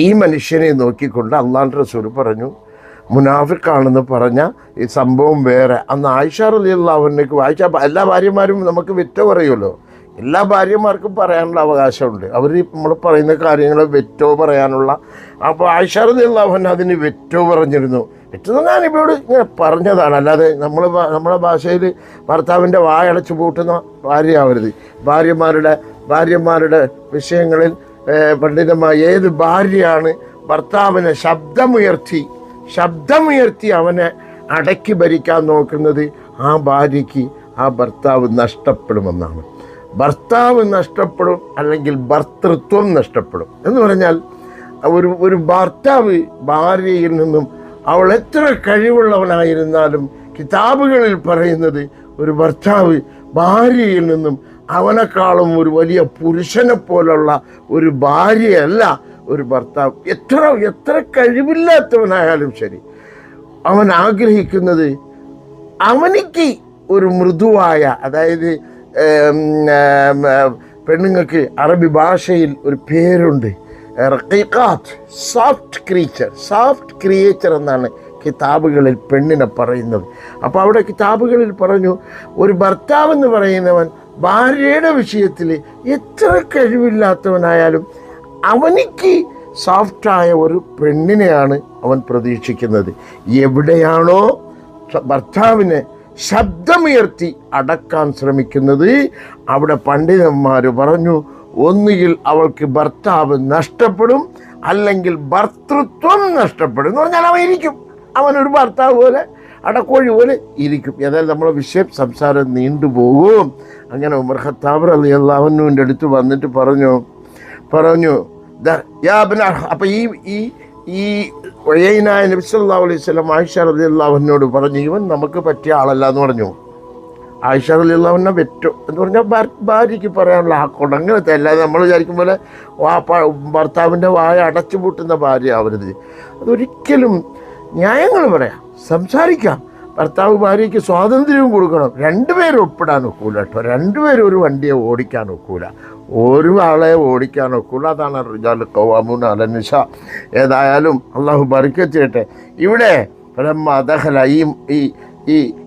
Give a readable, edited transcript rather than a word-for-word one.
ഈ മനുഷ്യനെ നോക്കിക്കൊണ്ട് അള്ളാഹുവിൻ്റെ റസൂൽ പറഞ്ഞു, മുനാഫിക്കാണെന്ന് പറഞ്ഞ ഈ സംഭവം വേറെ. അന്ന് ആയിഷ റളിയല്ലാഹു അൻഹയ്ക്ക് എല്ലാ ഭാര്യമാരും നമുക്ക് വെറ്റ പറയുമല്ലോ, എല്ലാ ഭാര്യമാർക്കും പറയാനുള്ള അവകാശമുണ്ട്. അവർ നമ്മൾ പറയുന്ന കാര്യങ്ങൾ വെറ്റോ പറയാനുള്ള. അപ്പോൾ ആയിഷ റളിയല്ലാഹു അൻഹ അതിന് വെറ്റോ പറഞ്ഞിരുന്നു. വെറ്റോ ഞാനിപ്പോഴോട് ഇങ്ങനെ പറഞ്ഞതാണ്, അല്ലാതെ നമ്മളെ ഭാഷയിൽ ഭർത്താവിൻ്റെ വായടച്ച് പൂട്ടുന്ന ഭാര്യയാവരുത്. ഭാര്യമാരുടെ വിഷയങ്ങളിൽ പണ്ഡിതമായ ഏത് ഭാര്യയാണ് ഭർത്താവിനെ ശബ്ദമുയർത്തി അവനെ അടക്കി ഭരിക്കാൻ നോക്കുന്നത്, ആ ഭാര്യയ്ക്ക് ആ ഭർത്താവ് നഷ്ടപ്പെടുമെന്നാണ്. ഭർത്താവ് നഷ്ടപ്പെടും, അല്ലെങ്കിൽ ഭർത്തൃത്വം നഷ്ടപ്പെടും. എന്ന് പറഞ്ഞാൽ ഒരു ഭർത്താവ് ഭാര്യയിൽ നിന്നും, അവൾ എത്ര കഴിവുള്ളവനായിരുന്നാലും കിതാബുകളിൽ പറയുന്നത്, ഒരു ഭർത്താവ് ഭാര്യയിൽ നിന്നും അവനെക്കാളും ഒരു വലിയ പുരുഷനെ പോലുള്ള ഒരു ഭാര്യയല്ല ഒരു ഭർത്താവ്. എത്ര കഴിവില്ലാത്തവനായാലും ശരി, അവൻ ആഗ്രഹിക്കുന്നത് അവനിക്ക് ഒരു മൃദുവായ, അതായത് പെണ്ണുങ്ങൾക്ക് അറബി ഭാഷയിൽ ഒരു പേരുണ്ട്, റഖീഖാത്ത്, സോഫ്റ്റ് ക്രിയേച്ചർ എന്നാണ് കിതാബുകളിൽ പെണ്ണിനെ പറയുന്നത്. അപ്പോൾ അവിടെ കിതാബുകളിൽ പറഞ്ഞു, ഒരു ഭർത്താവെന്ന് പറയുന്നവൻ ഭാര്യയുടെ വിഷയത്തിൽ എത്ര കഴിവില്ലാത്തവനായാലും അവനിക്ക് സോഫ്റ്റായ ഒരു പെണ്ണിനെയാണ് അവൻ പ്രതീക്ഷിക്കുന്നത്. എവിടെയാണോ ഭർത്താവിനെ ശബ്ദമുയർത്തി അടക്കാൻ ശ്രമിക്കുന്നത്, അവിടെ പണ്ഡിതന്മാർ പറഞ്ഞു, ഒന്നുകിൽ അവൾക്ക് ഭർത്താവ് നഷ്ടപ്പെടും, അല്ലെങ്കിൽ ഭർത്തൃത്വം നഷ്ടപ്പെടും. എന്ന് പറഞ്ഞാൽ അവനൊരു ഭർത്താവ് പോലെ, അടക്കോഴി പോലെ ഇരിക്കും. ഏതായാലും നമ്മളെ വിഷയം സംസാരം നീണ്ടുപോകും. അങ്ങനെ ഉമർ ഖത്താബ് റളിയല്ലാഹു അൻഹുവിൻ്റെ അടുത്ത് വന്നിട്ട് പറഞ്ഞു അപ്പം ഈ ഉയൈനായ നബി സല്ലല്ലാഹു അലൈഹി വസല്ലം ആയിഷ റളിയല്ലാഹു അൻഹയോട് പറഞ്ഞു, ഇവൻ നമുക്ക് പറ്റിയ ആളല്ല എന്ന് പറഞ്ഞു. ആയിഷ റളിയല്ലാഹു അൻഹ വെറ്റോ എന്ന് പറഞ്ഞാൽ ഭാര്യയ്ക്ക് പറയാനുള്ള ഹക്കുണ്ട്. അങ്ങനത്തെ അല്ലാതെ നമ്മൾ വിചാരിക്കും പോലെ ഭർത്താവിൻ്റെ വായ അടച്ചു പൂട്ടുന്ന ഭാര്യ ആവരുത്. അതൊരിക്കലും ന്യായങ്ങൾ പറയാം, സംസാരിക്കാം. ഭർത്താവ് ഭാര്യയ്ക്ക് സ്വാതന്ത്ര്യവും കൊടുക്കണം. രണ്ടുപേരും ഒപ്പിടാൻ ഒക്കൂല കേട്ടോ. രണ്ടുപേരും ഒരു വണ്ടിയെ ഓടിക്കാൻ ഒക്കൂല, ഒരു ആളെ ഓടിക്കാൻ ഒക്കൂല. അതാണ് റിജാലു ഖവാമൂന അലൻ നിസാ. ഏതായാലും അള്ളാഹു ബർക്കത്ത് ചെയ്യട്ടെ. ഇവിടെ ദഖല ഈ